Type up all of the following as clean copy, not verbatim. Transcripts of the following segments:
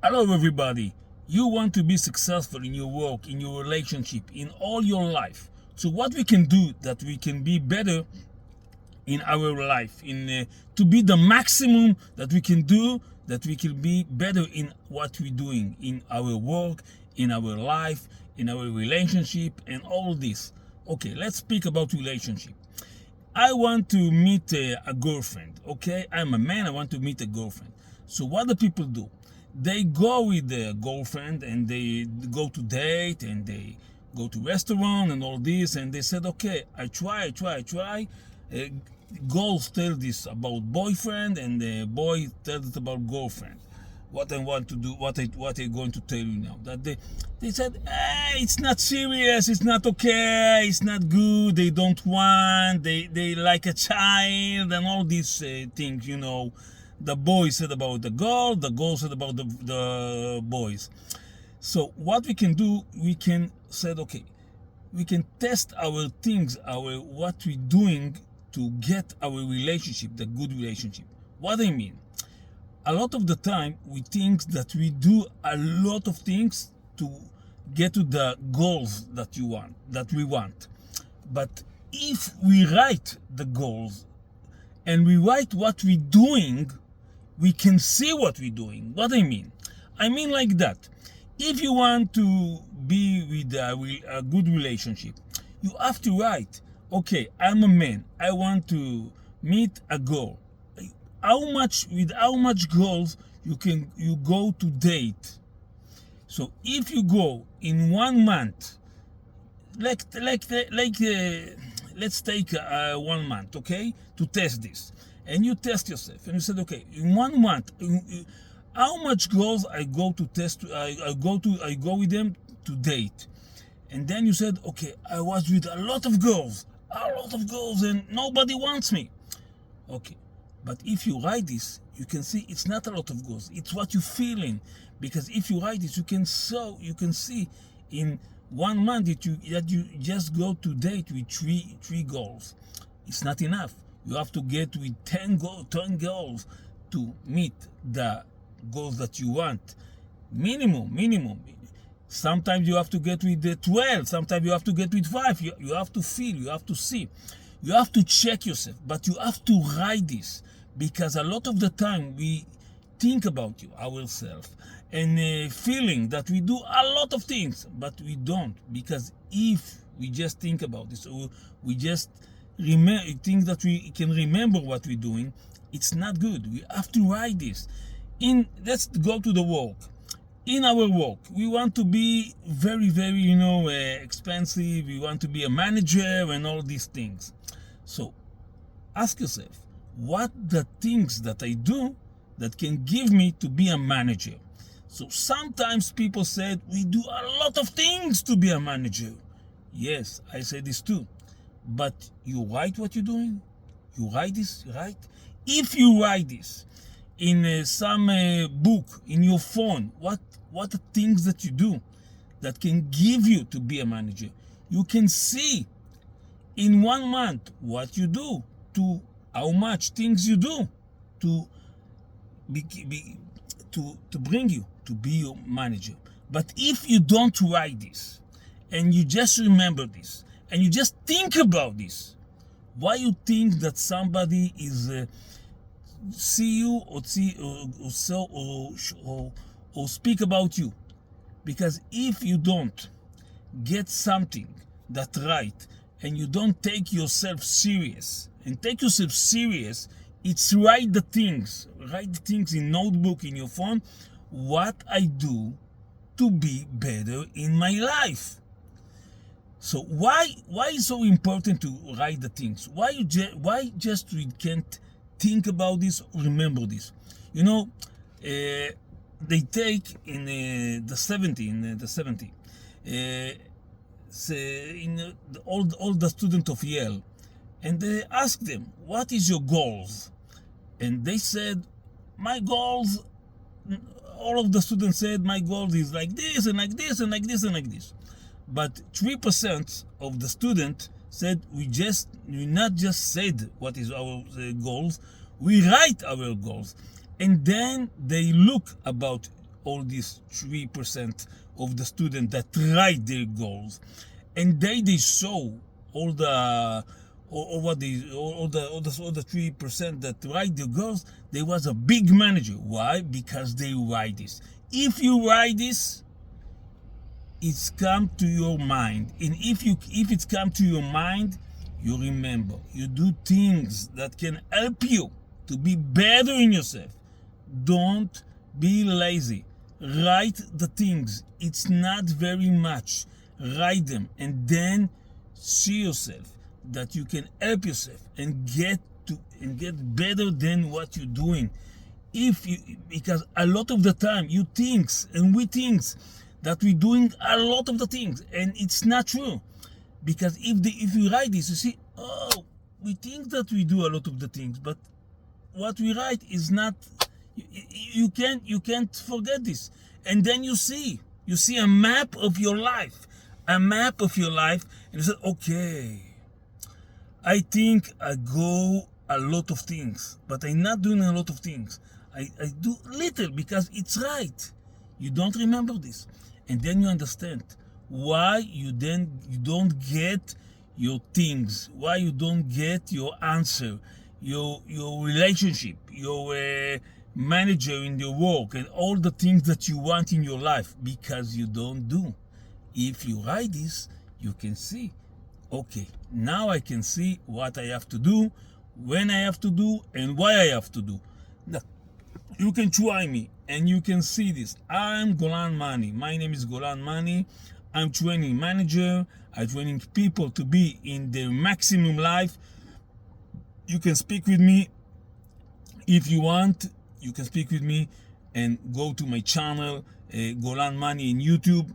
Hello everybody. You want to be successful in your work, in your relationship, in all your life. So what we can do that we can be better in our life, to be the maximum that we can do, that we can be better in what we're doing, in our work, in our life, in our relationship, and all this. Okay, let's speak about relationship. I want to meet a girlfriend, okay? I'm a man, I want to meet a girlfriend. So what do people do? They go with their girlfriend and they go to date and they go to restaurant and all this, and they said, okay, I try. Girls tell this about boyfriend and the boy tells it about girlfriend. What I want to do, what I'm going to tell you now, that they said, hey, it's not serious, it's not okay, it's not good, they don't want, they like a child and all these things, you know. The boy said about the girl said about the boys. So what we can do, we can say, okay, we can test our things, what we're doing to get our relationship, the good relationship. What I mean, a lot of the time we think that we do a lot of things to get to the goals that we want. But if we write the goals and we write what we're doing, we can see what we're doing. What I mean like that. If you want to be with a good relationship, you have to write, okay, I'm a man, I want to meet a girl. With how much girls you go to date. So if you go in 1 month, let's take 1 month, okay, to test this, and you test yourself, and you said, okay, in 1 month, how much girls I go to test, I go with them to date, and then you said, okay, I was with a lot of girls, and nobody wants me. Okay. But if you write this, you can see it's not a lot of girls. It's what you're feeling. Because if you write this, you can see in 1 month that you just go to date with three girls. It's not enough. You have to get with 10 girls to meet the goals that you want. Minimum. Sometimes you have to get with 12. Sometimes you have to get with 5. You have to feel. You have to see. You have to check yourself. But you have to write this. Because a lot of the time we think about ourselves and feeling that we do a lot of things, but we don't. Because if we just think about this, or we just think that we can remember what we're doing, it's not good. We have to write this. Let's go to the work. In our work, we want to be very, very, expensive. We want to be a manager and all these things. So ask yourself, what the things that I do that can give me to be a manager? So sometimes people said we do a lot of things to be a manager. Yes, I say this too. But you write what you're doing? You write this, right? If you write this in some book, in your phone, what the things that you do that can give you to be a manager? You can see in 1 month what you do, to how much things you do to bring you to be your manager. But if you don't write this and you just remember this and you just think about this, why you think that somebody is see you or speak about you? Because if you don't get something that right and you don't take yourself serious, it's write the things in notebook, in your phone, what I do to be better in my life. So why is so important to write the things? Why just we can't think about this, remember this? They take in the 70s, all the students of Yale, and they asked them, what is your goals? And they said, my goals, all of the students said, my goals is like this and like this and like this and like this. But 3% of the students said, we not just said what is our goals, we write our goals. And then they look about all these 3% of the students that write their goals, and they saw all the 3% that write the goals. There was a big manager. Why? Because they write this. If you write this, it's come to your mind, and if it's come to your mind, you remember. You do things that can help you to be better in yourself. Don't be lazy. Write the things. It's not very much. Write them, and then see yourself that you can help yourself and get better than what you're doing. Because a lot of the time we think that we're doing a lot of the things, and it's not true. Because if you write this, you see, oh, we think that we do a lot of the things, but what we write is not. You can't forget this, and then you see a map of your life, and you say, okay, I think I go a lot of things, but I'm not doing a lot of things. I do little because it's right. You don't remember this, and then you understand why you don't get your things, why you don't get your answer, your relationship, your manager in your work, and all the things that you want in your life, because you don't do. If you write this, you can see, okay, now I can see what I have to do, when I have to do, and why I have to do. Now, you can try me and you can see this. I'm Golan Mani. My name is Golan Mani. I'm training manager. I'm training people to be in their maximum life. You can speak with me if you want. You can speak with me and go to my channel, Golan Mani in YouTube.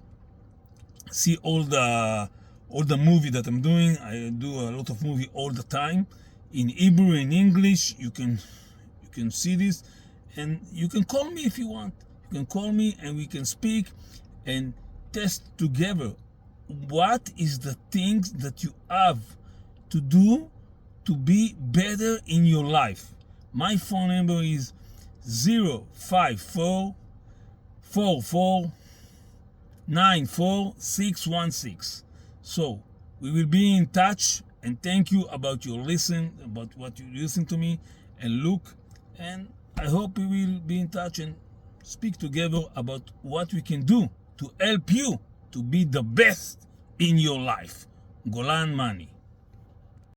See all the movie that I'm doing. I do a lot of movie all the time in Hebrew and English. You can see this, and you can call me if you want. You can call me and we can speak and test together what is the things that you have to do to be better in your life. My phone number is 054 44 94616. So we will be in touch, and thank you about what you listen to me and look, and I hope we will be in touch and speak together about what we can do to help you to be the best in your life. Golan Mani.